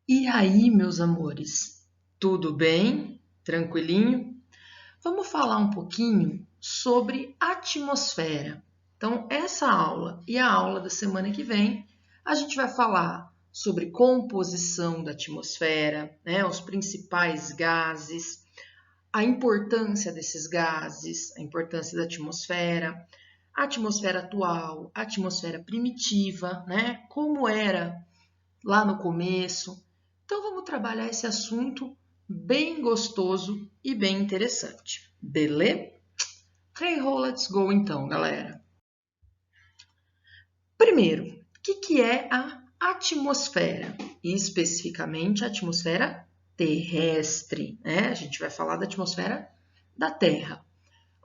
E aí, meus amores, tudo bem? Tranquilinho? Vamos falar um pouquinho sobre atmosfera. Então, essa aula e a aula da semana que vem, a gente vai falar sobre composição da atmosfera, né, os principais gases, a importância desses gases, a importância da atmosfera, a atmosfera atual, a atmosfera primitiva, né, como era lá no começo. Então vamos trabalhar esse assunto bem gostoso e bem interessante. Beleza? Hey ho, let's go então, galera. Primeiro, o que é a atmosfera? E especificamente a atmosfera terrestre, né? A gente vai falar da atmosfera da Terra.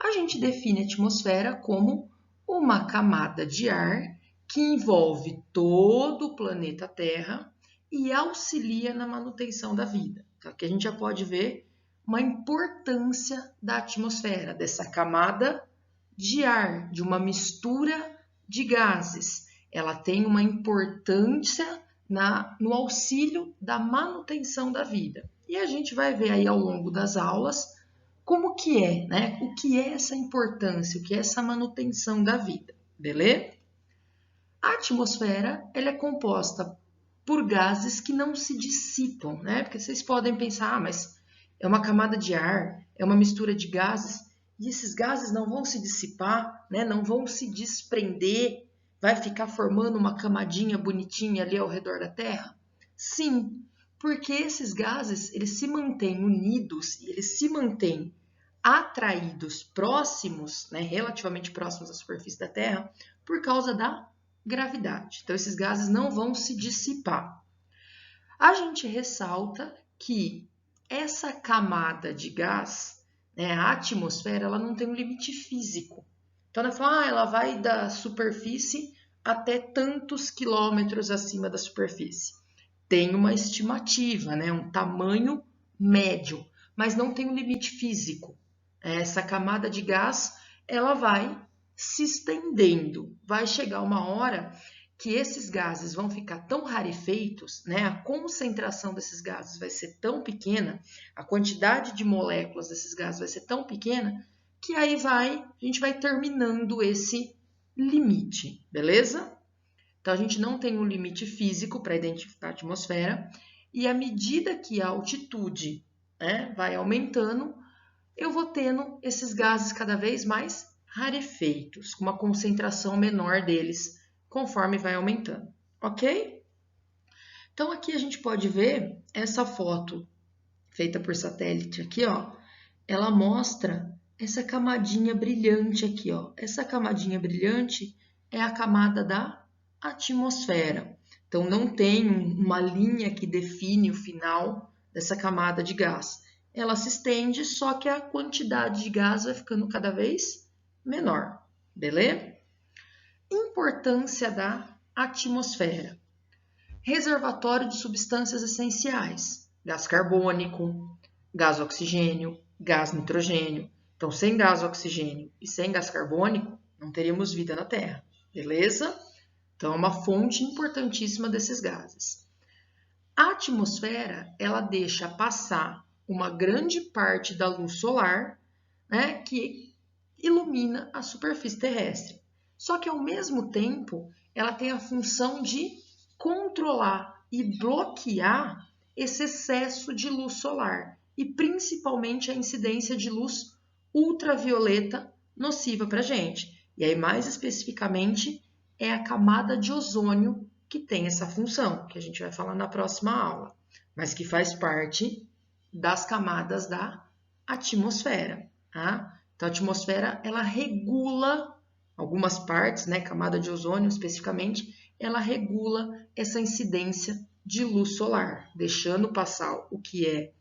A gente define a atmosfera como uma camada de ar que envolve todo o planeta Terra e auxilia na manutenção da vida. Então, aqui a gente já pode ver uma importância da atmosfera, dessa camada de ar, de uma mistura de gases. Ela tem uma importância no auxílio da manutenção da vida. E a gente vai ver aí ao longo das aulas como que é, né? O que é essa importância, o que é essa manutenção da vida, beleza? A atmosfera, ela é composta por gases que não se dissipam, né? Porque vocês podem pensar, mas é uma camada de ar, é uma mistura de gases, e esses gases não vão se dissipar, né? Não vão se desprender, vai ficar formando uma camadinha bonitinha ali ao redor da Terra? Sim, porque esses gases, eles se mantêm unidos e eles se mantêm atraídos próximos, né, relativamente próximos à superfície da Terra, por causa da gravidade. Então, esses gases não vão se dissipar. A gente ressalta que essa camada de gás, né, a atmosfera, ela não tem um limite físico. Então, ela fala, ela vai da superfície até tantos quilômetros acima da superfície. Tem uma estimativa, né, um tamanho médio, mas não tem um limite físico. Essa camada de gás, ela vai se estendendo. Vai chegar uma hora que esses gases vão ficar tão rarefeitos, né? A concentração desses gases vai ser tão pequena, a quantidade de moléculas desses gases vai ser tão pequena, que aí a gente vai terminando esse limite, beleza? Então a gente não tem um limite físico para identificar a atmosfera, e à medida que a altitude, né, vai aumentando, eu vou tendo esses gases cada vez mais rarefeitos, com uma concentração menor deles, conforme vai aumentando, ok? Então aqui a gente pode ver essa foto feita por satélite aqui, ó, ela mostra essa camadinha brilhante aqui, ó. Essa camadinha brilhante é a camada da atmosfera. Então não tem uma linha que define o final dessa camada de gás. Ela se estende, só que a quantidade de gás vai ficando cada vez menor, beleza? Importância da atmosfera. Reservatório de substâncias essenciais, gás carbônico, gás oxigênio, gás nitrogênio. Então, sem gás oxigênio e sem gás carbônico, não teríamos vida na Terra, beleza? Então, é uma fonte importantíssima desses gases. A atmosfera, ela deixa passar uma grande parte da luz solar, né, que ilumina a superfície terrestre. Só que, ao mesmo tempo, ela tem a função de controlar e bloquear esse excesso de luz solar e principalmente a incidência de luz ultravioleta nociva para a gente. E aí, mais especificamente, é a camada de ozônio que tem essa função, que a gente vai falar na próxima aula, mas que faz parte das camadas da atmosfera, tá? Então, a atmosfera, ela regula algumas partes, né, camada de ozônio especificamente, ela regula essa incidência de luz solar, deixando passar o que é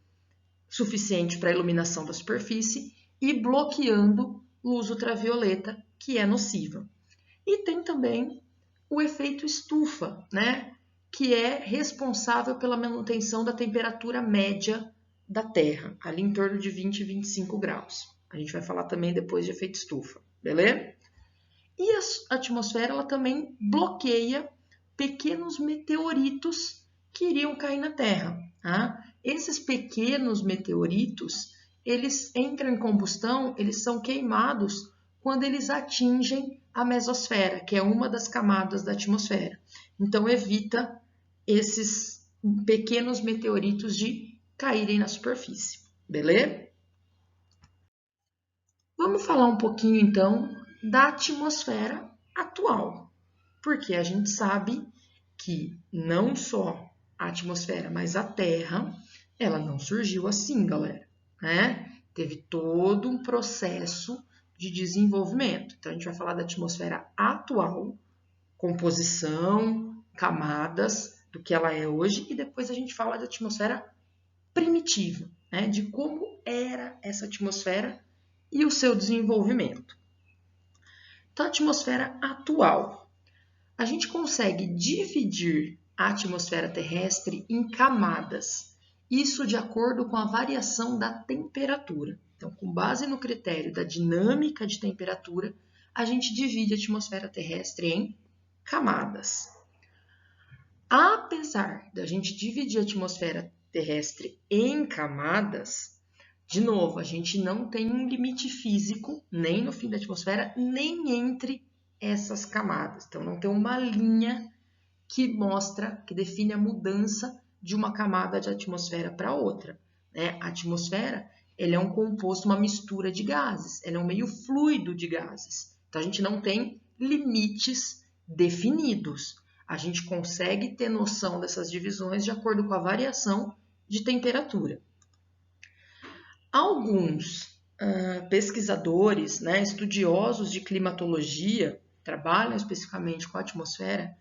suficiente para a iluminação da superfície e bloqueando luz ultravioleta, que é nociva. E tem também o efeito estufa, né, que é responsável pela manutenção da temperatura média da Terra, ali em torno de 20 e 25 graus. A gente vai falar também depois de efeito estufa, beleza? E a atmosfera ela também bloqueia pequenos meteoritos que iriam cair na Terra. Tá? Esses pequenos meteoritos, eles entram em combustão, eles são queimados quando eles atingem a mesosfera, que é uma das camadas da atmosfera. Então, evita esses pequenos meteoritos de caírem na superfície, beleza? Vamos falar um pouquinho, então, da atmosfera atual, porque a gente sabe que não só a atmosfera, mas a Terra, ela não surgiu assim, galera, né? Teve todo um processo de desenvolvimento. Então, a gente vai falar da atmosfera atual, composição, camadas, do que ela é hoje, e depois a gente fala da atmosfera primitiva, né? De como era essa atmosfera e o seu desenvolvimento. Então, a atmosfera atual. A gente consegue dividir a atmosfera terrestre em camadas, isso de acordo com a variação da temperatura. Então, com base no critério da dinâmica de temperatura, a gente divide a atmosfera terrestre em camadas. Apesar da gente dividir a atmosfera terrestre em camadas, de novo, a gente não tem um limite físico, nem no fim da atmosfera, nem entre essas camadas. Então, não tem uma linha que mostra, que define a mudança de uma camada de atmosfera para outra. Né? A atmosfera, ele é um composto, uma mistura de gases, ela é um meio fluido de gases. Então, a gente não tem limites definidos. A gente consegue ter noção dessas divisões de acordo com a variação de temperatura. Alguns pesquisadores, né, estudiosos de climatologia, trabalham especificamente com a atmosfera,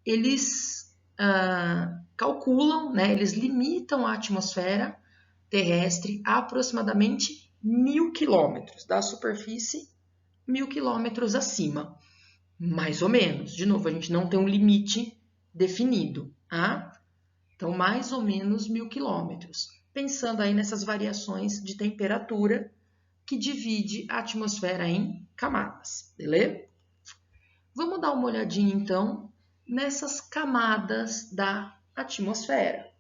eles calculam, né, eles limitam a atmosfera terrestre a aproximadamente 1.000 quilômetros, da superfície 1.000 quilômetros acima, mais ou menos. De novo, a gente não tem um limite definido, tá? Então, mais ou menos 1.000 quilômetros. Pensando aí nessas variações de temperatura que divide a atmosfera em camadas, beleza? Vamos dar uma olhadinha, então, nessas camadas da atmosfera.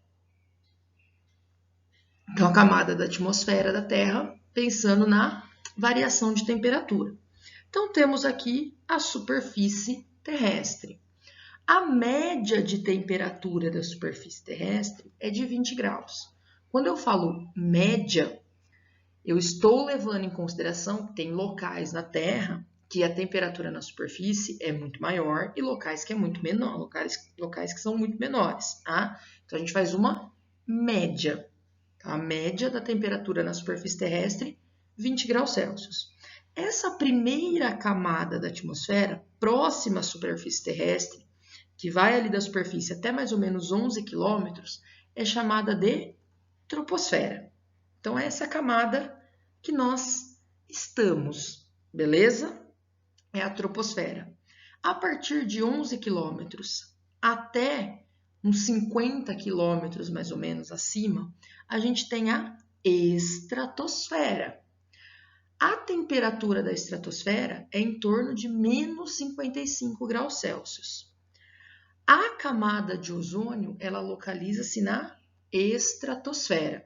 Então, a camada da atmosfera da Terra, pensando na variação de temperatura. Então, temos aqui a superfície terrestre. A média de temperatura da superfície terrestre é de 20 graus. Quando eu falo média, eu estou levando em consideração que tem locais na Terra que a temperatura na superfície é muito maior e locais que é muito menor, locais que são muito menores, tá? Então, a gente faz uma média. Então, a média da temperatura na superfície terrestre, 20 graus Celsius. Essa primeira camada da atmosfera, próxima à superfície terrestre, que vai ali da superfície até mais ou menos 11 quilômetros, é chamada de troposfera. Então, essa é a camada que nós estamos, beleza? É a troposfera. A partir de 11 quilômetros até uns 50 quilômetros, mais ou menos, acima, a gente tem a estratosfera. A temperatura da estratosfera é em torno de menos 55 graus Celsius. A camada de ozônio, ela localiza-se na estratosfera.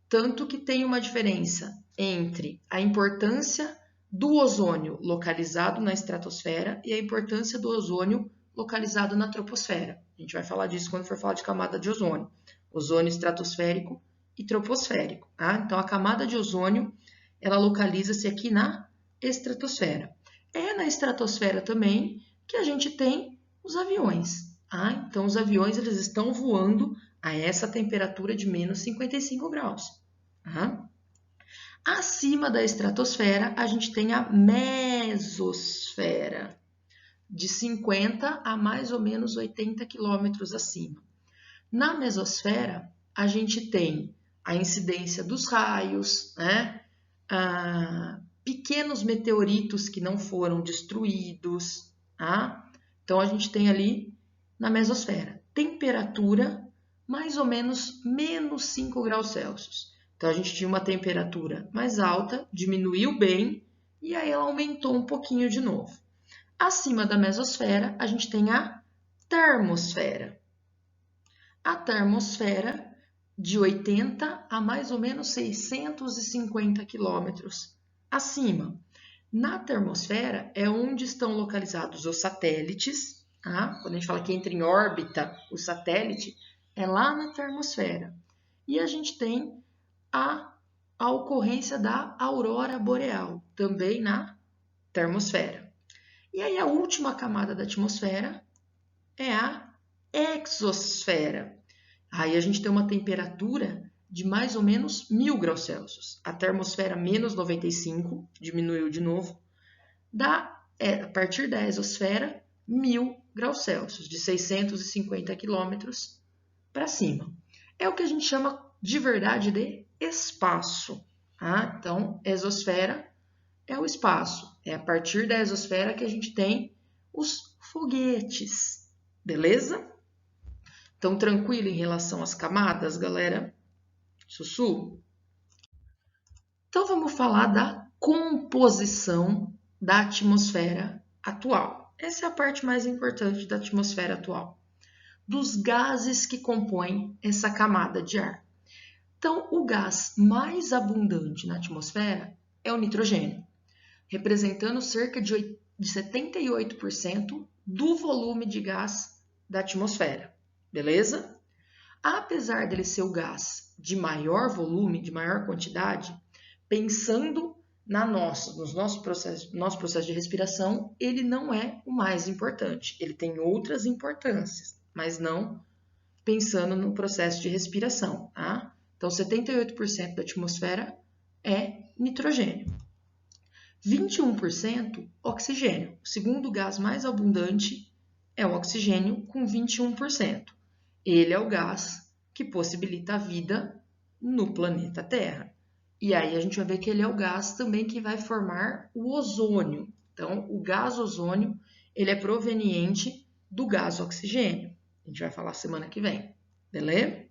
Tanto que tem uma diferença entre a importância do ozônio localizado na estratosfera e a importância do ozônio localizado na troposfera. A gente vai falar disso quando for falar de camada de ozônio. Ozônio estratosférico e troposférico. Tá? Então, a camada de ozônio, ela localiza-se aqui na estratosfera. É na estratosfera também que a gente tem os aviões. Tá? Então, os aviões eles estão voando a essa temperatura de menos 55 graus. Tá? Acima da estratosfera, a gente tem a mesosfera, de 50 a mais ou menos 80 quilômetros acima. Na mesosfera, a gente tem a incidência dos raios, né? Pequenos meteoritos que não foram destruídos. Tá? Então, a gente tem ali na mesosfera temperatura mais ou menos menos 5 graus Celsius. Então, a gente tinha uma temperatura mais alta, diminuiu bem, e aí ela aumentou um pouquinho de novo. Acima da mesosfera, a gente tem a termosfera. a termosfera de 80 a mais ou menos 650 quilômetros acima. Na termosfera é onde estão localizados os satélites, tá? Quando a gente fala que entra em órbita o satélite, é lá na termosfera. E a gente tem a ocorrência da aurora boreal, também na termosfera. E aí a última camada da atmosfera é a exosfera. Aí a gente tem uma temperatura de mais ou menos 1000 graus Celsius. A termosfera menos 95, diminuiu de novo. A partir da exosfera, 1000 graus Celsius, de 650 quilômetros para cima. É o que a gente chama de verdade de espaço. Tá? Então, exosfera é o espaço. É a partir da exosfera que a gente tem os foguetes. Beleza? Então, tranquilo em relação às camadas, galera? Sussu? Então, vamos falar da composição da atmosfera atual. Essa é a parte mais importante da atmosfera atual. Dos gases que compõem essa camada de ar. Então, o gás mais abundante na atmosfera é o nitrogênio, representando cerca de 78% do volume de gás da atmosfera. Beleza? Apesar dele ser o gás de maior volume, de maior quantidade, pensando nos nosso processo de respiração, ele não é o mais importante. Ele tem outras importâncias, mas não pensando no processo de respiração, tá? Então, 78% da atmosfera é nitrogênio. 21% oxigênio. O segundo gás mais abundante é o oxigênio, com 21%. Ele é o gás que possibilita a vida no planeta Terra. E aí a gente vai ver que ele é o gás também que vai formar o ozônio. Então, o gás ozônio, ele é proveniente do gás oxigênio. A gente vai falar semana que vem, beleza?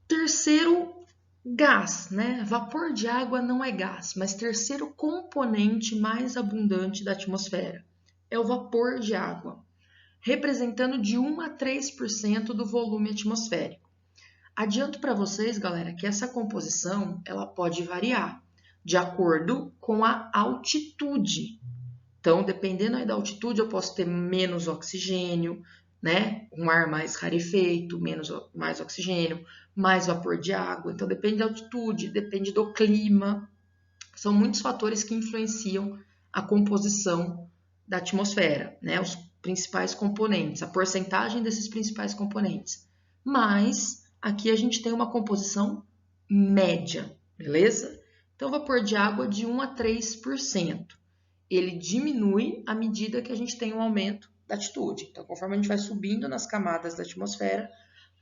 Terceiro gás, né? Vapor de água não é gás, mas terceiro componente mais abundante da atmosfera é o vapor de água, representando de 1 a 3% do volume atmosférico. Adianto para vocês, galera, que essa composição ela pode variar de acordo com a altitude. Então, dependendo aí da altitude, eu posso ter menos oxigênio, né? Um ar mais rarefeito, mais oxigênio, mais vapor de água. Então, depende da altitude, depende do clima. São muitos fatores que influenciam a composição da atmosfera, né? Os principais componentes, a porcentagem desses principais componentes. Mas aqui a gente tem uma composição média, beleza? Então, vapor de água de 1 a 3%. Ele diminui à medida que a gente tem um aumento da altitude. Então, conforme a gente vai subindo nas camadas da atmosfera,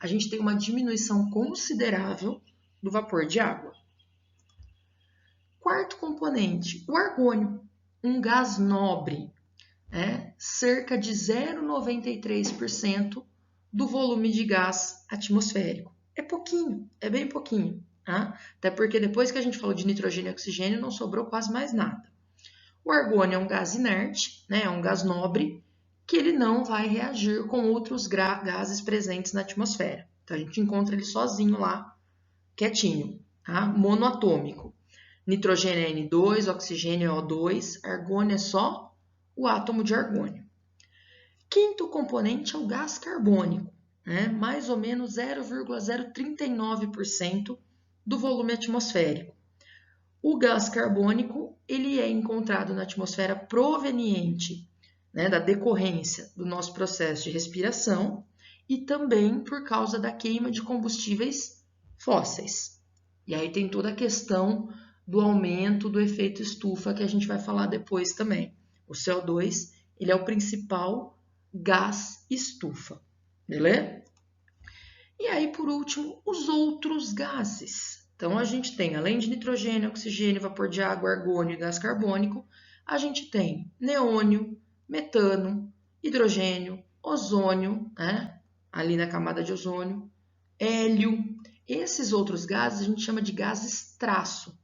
a gente tem uma diminuição considerável do vapor de água. Quarto componente, o argônio, um gás nobre, cerca de 0,93% do volume de gás atmosférico. É pouquinho, é bem pouquinho, tá? Até porque depois que a gente falou de nitrogênio e oxigênio, não sobrou quase mais nada. O argônio é um gás inerte, né? É um gás nobre, que ele não vai reagir com outros gases presentes na atmosfera. Então, a gente encontra ele sozinho lá, quietinho, tá? Monoatômico. Nitrogênio é N2, oxigênio é O2, argônio é só o átomo de argônio. Quinto componente é o gás carbônico, né? Mais ou menos 0,039% do volume atmosférico. O gás carbônico ele é encontrado na atmosfera proveniente, né, da decorrência do nosso processo de respiração e também por causa da queima de combustíveis fósseis. E aí tem toda a questão do aumento do efeito estufa que a gente vai falar depois também. O CO2 ele é o principal gás estufa, beleza? E aí, por último, os outros gases. Então, a gente tem, além de nitrogênio, oxigênio, vapor de água, argônio e gás carbônico, a gente tem neônio, metano, hidrogênio, ozônio, né? Ali na camada de ozônio, hélio. Esses outros gases a gente chama de gases traço,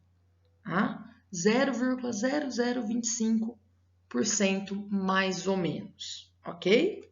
tá? 0,0025% mais ou menos, ok?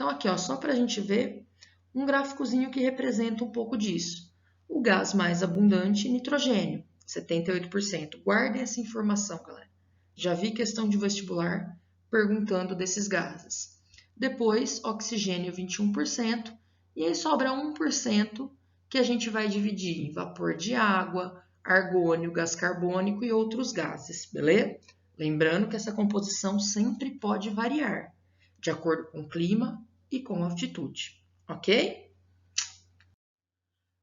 Então, aqui, ó, só para a gente ver um gráficozinho que representa um pouco disso. O gás mais abundante, nitrogênio, 78%. Guardem essa informação, galera. Já vi questão de vestibular perguntando desses gases. Depois, oxigênio, 21%. E aí sobra 1% que a gente vai dividir em vapor de água, argônio, gás carbônico e outros gases, beleza? Lembrando que essa composição sempre pode variar, de acordo com o clima e com a altitude, ok?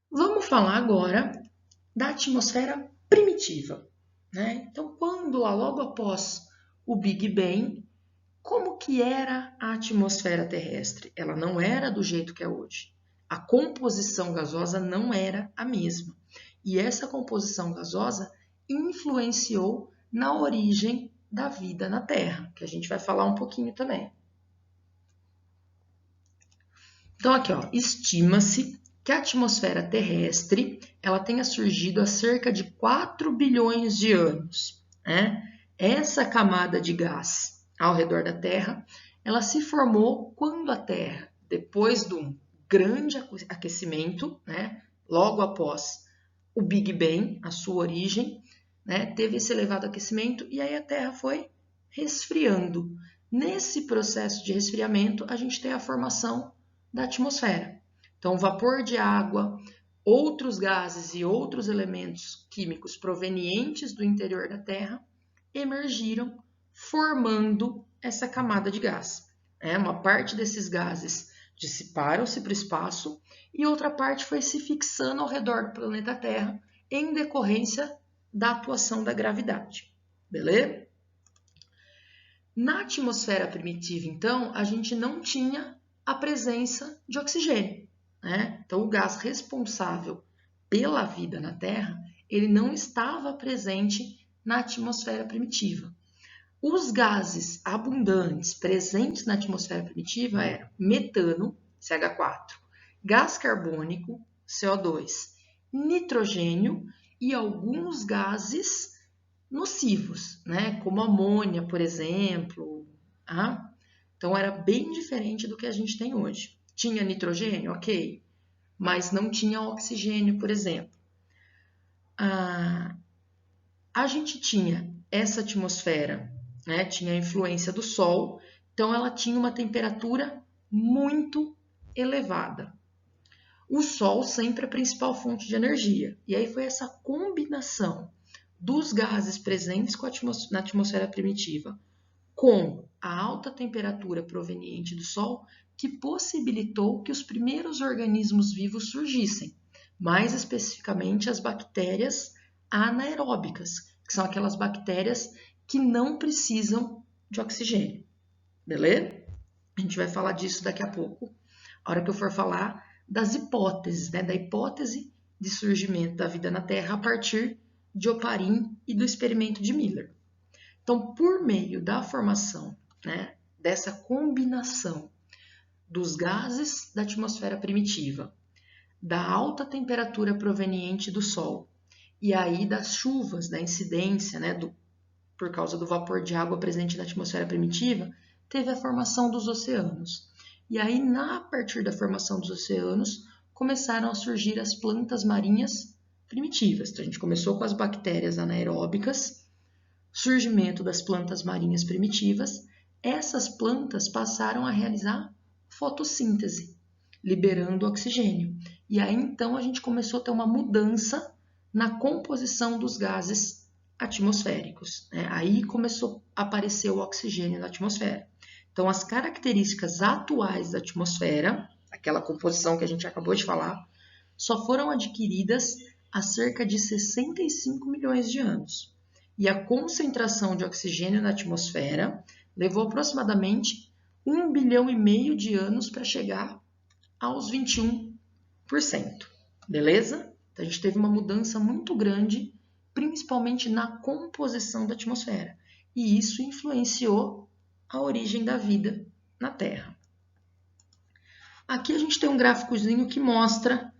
Vamos falar agora da atmosfera primitiva, né? Então, quando lá logo após o Big Bang, como que era a atmosfera terrestre? Ela não era do jeito que é hoje. A composição gasosa não era a mesma. E essa composição gasosa influenciou na origem da vida na Terra, que a gente vai falar um pouquinho também. Então aqui, ó, estima-se que a atmosfera terrestre ela tenha surgido há cerca de 4 bilhões de anos, né? Essa camada de gás ao redor da Terra, ela se formou quando a Terra, depois de um grande aquecimento, né, logo após o Big Bang, a sua origem, né, teve esse elevado aquecimento e aí a Terra foi resfriando. Nesse processo de resfriamento, a gente tem a formação da atmosfera. Então, vapor de água, outros gases e outros elementos químicos provenientes do interior da Terra emergiram, formando essa camada de gás. Uma parte desses gases dissiparam-se para o espaço e outra parte foi se fixando ao redor do planeta Terra em decorrência da atuação da gravidade. Beleza? Na atmosfera primitiva, então, a gente não tinha a presença de oxigênio, né? Então, o gás responsável pela vida na Terra, ele não estava presente na atmosfera primitiva. Os gases abundantes presentes na atmosfera primitiva eram metano, CH4, gás carbônico, CO2, nitrogênio e alguns gases nocivos, né? Como amônia, por exemplo. Tá? Então, era bem diferente do que a gente tem hoje. Tinha nitrogênio? Ok. Mas não tinha oxigênio, por exemplo. A gente tinha essa atmosfera, né? Tinha a influência do Sol, então ela tinha uma temperatura muito elevada. O Sol sempre é a principal fonte de energia. E aí foi essa combinação dos gases presentes na atmosfera primitiva com a alta temperatura proveniente do Sol que possibilitou que os primeiros organismos vivos surgissem, mais especificamente as bactérias anaeróbicas, que são aquelas bactérias que não precisam de oxigênio. Beleza? A gente vai falar disso daqui a pouco, a hora que eu for falar das hipóteses, né? Da hipótese de surgimento da vida na Terra a partir de Oparin e do experimento de Miller. Então, por meio da formação, né, dessa combinação dos gases da atmosfera primitiva, da alta temperatura proveniente do Sol e aí das chuvas, da incidência, né, por causa do vapor de água presente na atmosfera primitiva, teve a formação dos oceanos. E aí, a partir da formação dos oceanos, começaram a surgir as plantas marinhas primitivas. Então, a gente começou com as bactérias anaeróbicas, surgimento das plantas marinhas primitivas. Essas plantas passaram a realizar fotossíntese, liberando oxigênio. E aí, então, a gente começou a ter uma mudança na composição dos gases atmosféricos. Aí começou a aparecer o oxigênio na atmosfera. Então, as características atuais da atmosfera, aquela composição que a gente acabou de falar, só foram adquiridas há cerca de 65 milhões de anos. E a concentração de oxigênio na atmosfera levou aproximadamente 1,5 bilhão de anos para chegar aos 21%. Beleza? Então, a gente teve uma mudança muito grande, principalmente na composição da atmosfera. E isso influenciou a origem da vida na Terra. Aqui a gente tem um gráficozinho que mostra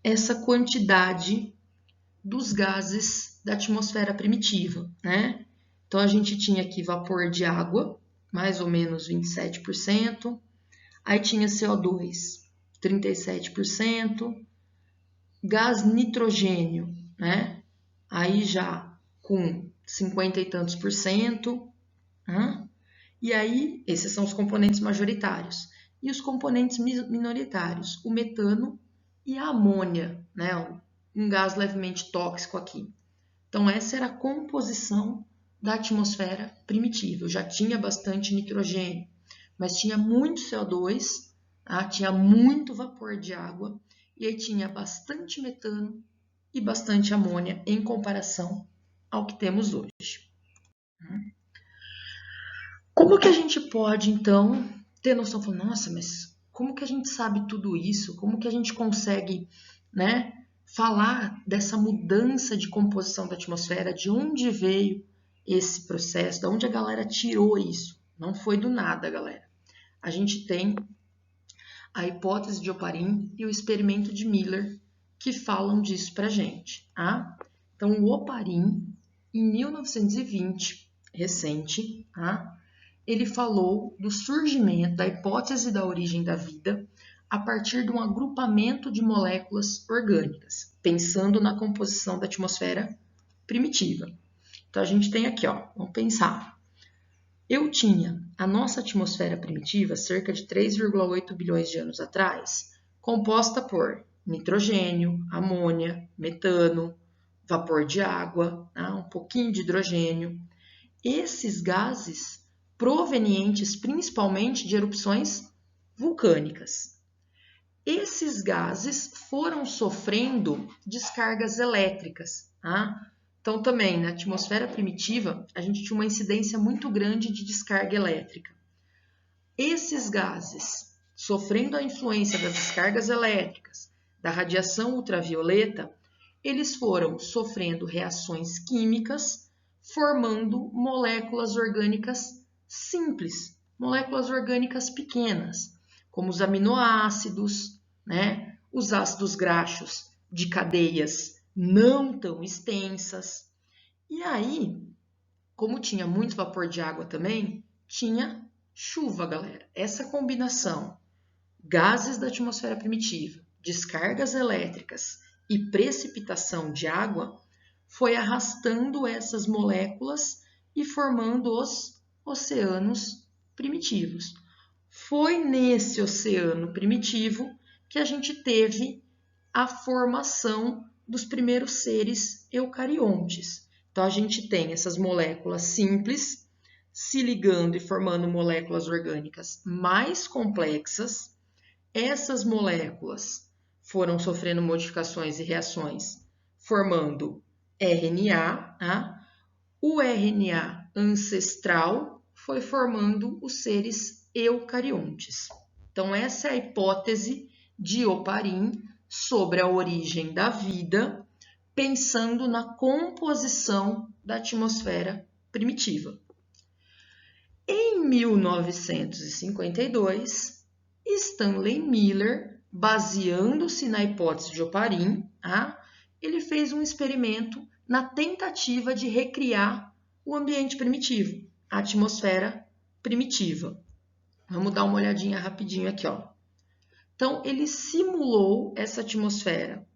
essa quantidade dos gases da atmosfera primitiva, né? Então, a gente tinha aqui vapor de água, mais ou menos 27%, Aí tinha CO2, 37%, gás nitrogênio, né? Aí já com 50 e tantos por cento, né? E aí, esses são os componentes majoritários. E os componentes minoritários, o metano e a amônia, né? Um gás levemente tóxico aqui. Então, essa era a composição da atmosfera primitiva. Eu já tinha bastante nitrogênio, mas tinha muito CO2, tá? Tinha muito vapor de água, e aí tinha bastante metano e bastante amônia em comparação ao que temos hoje. Como que a gente pode, então, ter noção? Nossa, mas como que a gente sabe tudo isso? Como que a gente consegue, né, falar dessa mudança de composição da atmosfera? De onde veio esse processo? De onde a galera tirou isso? Não foi do nada, galera. A gente tem a hipótese de Oparin e o experimento de Miller que falam disso pra gente, tá? Então, o Oparin, em 1920, recente, tá? Ele falou do surgimento da hipótese da origem da vida a partir de um agrupamento de moléculas orgânicas, pensando na composição da atmosfera primitiva. Então, a gente tem aqui, ó, vamos pensar. Eu tinha a nossa atmosfera primitiva, cerca de 3,8 bilhões de anos atrás, composta por nitrogênio, amônia, metano, vapor de água, um pouquinho de hidrogênio. Esses gases provenientes principalmente de erupções vulcânicas. Esses gases foram sofrendo descargas elétricas, tá? Então, também, na atmosfera primitiva, a gente tinha uma incidência muito grande de descarga elétrica. Esses gases, sofrendo a influência das descargas elétricas, da radiação ultravioleta, eles foram sofrendo reações químicas, formando moléculas orgânicas simples, moléculas orgânicas pequenas, como os aminoácidos, né? Os ácidos graxos de cadeias não tão extensas. E aí, como tinha muito vapor de água também, tinha chuva, galera. Essa combinação, gases da atmosfera primitiva, descargas elétricas e precipitação de água, foi arrastando essas moléculas e formando os oceanos primitivos. Foi nesse oceano primitivo que a gente teve a formação dos primeiros seres eucariontes. Então, a gente tem essas moléculas simples se ligando e formando moléculas orgânicas mais complexas. Essas moléculas foram sofrendo modificações e reações, formando RNA. Tá? O RNA ancestral foi formando os seres eucariontes. Então, essa é a hipótese de Oparin sobre a origem da vida, pensando na composição da atmosfera primitiva. Em 1952, Stanley Miller, baseando-se na hipótese de Oparin, ele fez um experimento na tentativa de recriar o ambiente primitivo, a atmosfera primitiva. Vamos dar uma olhadinha rapidinho aqui, ó. Então, ele simulou essa atmosfera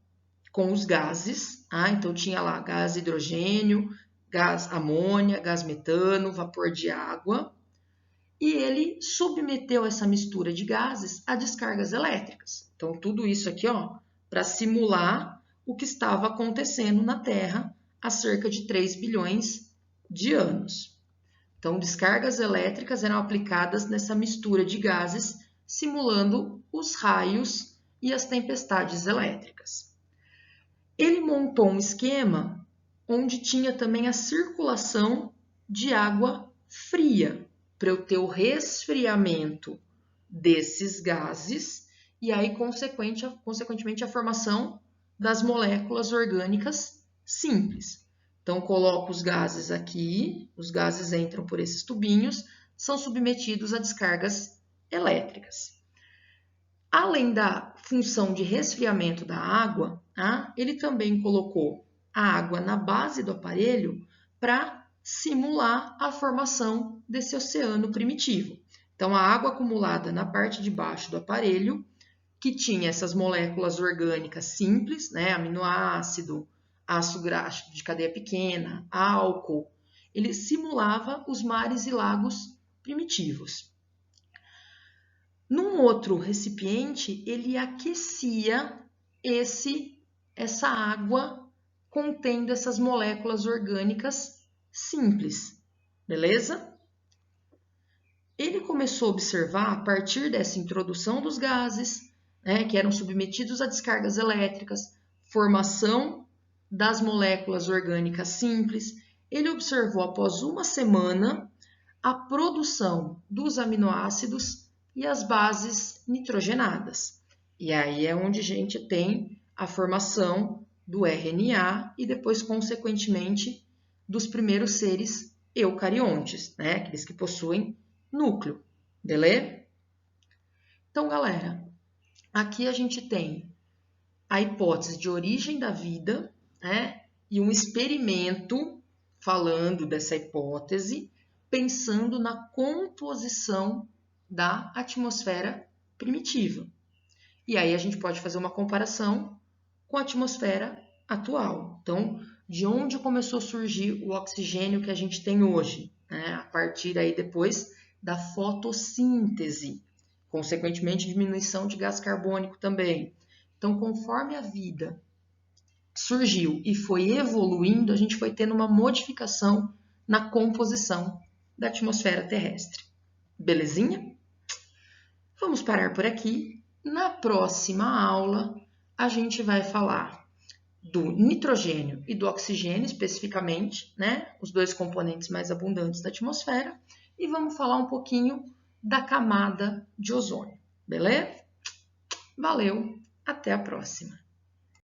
com os gases, então tinha lá gás hidrogênio, gás amônia, gás metano, vapor de água, e ele submeteu essa mistura de gases a descargas elétricas. Então, tudo isso aqui, ó, para simular o que estava acontecendo na Terra há cerca de 3 bilhões de anos. Então, descargas elétricas eram aplicadas nessa mistura de gases, simulando os raios e as tempestades elétricas. Ele montou um esquema onde tinha também a circulação de água fria, para eu ter o resfriamento desses gases e aí, consequentemente, a formação das moléculas orgânicas simples. Então, coloco os gases aqui, os gases entram por esses tubinhos, são submetidos a descargas elétricas. Além da função de resfriamento da água, ele também colocou a água na base do aparelho para simular a formação desse oceano primitivo. Então, a água acumulada na parte de baixo do aparelho, que tinha essas moléculas orgânicas simples, né, aminoácido, ácido graxo de cadeia pequena, álcool, ele simulava os mares e lagos primitivos. Num outro recipiente, ele aquecia essa água contendo essas moléculas orgânicas simples, beleza? Ele começou a observar, a partir dessa introdução dos gases, né, que eram submetidos a descargas elétricas, formação das moléculas orgânicas simples, ele observou após uma semana a produção dos aminoácidos e as bases nitrogenadas. E aí é onde a gente tem a formação do RNA e depois, consequentemente, dos primeiros seres eucariontes, né? Aqueles que possuem núcleo, beleza? Então, galera, aqui a gente tem a hipótese de origem da vida, né? E um experimento falando dessa hipótese, pensando na composição da atmosfera primitiva. E aí a gente pode fazer uma comparação com a atmosfera atual. Então, de onde começou a surgir o oxigênio que a gente tem hoje, né? A partir aí depois da fotossíntese, consequentemente diminuição de gás carbônico também. Então, conforme a vida surgiu e foi evoluindo, a gente foi tendo uma modificação na composição da atmosfera terrestre. Belezinha? Vamos parar por aqui. Na próxima aula, a gente vai falar do nitrogênio e do oxigênio, especificamente, né? Os dois componentes mais abundantes da atmosfera. E vamos falar um pouquinho da camada de ozônio. Beleza? Valeu, até a próxima!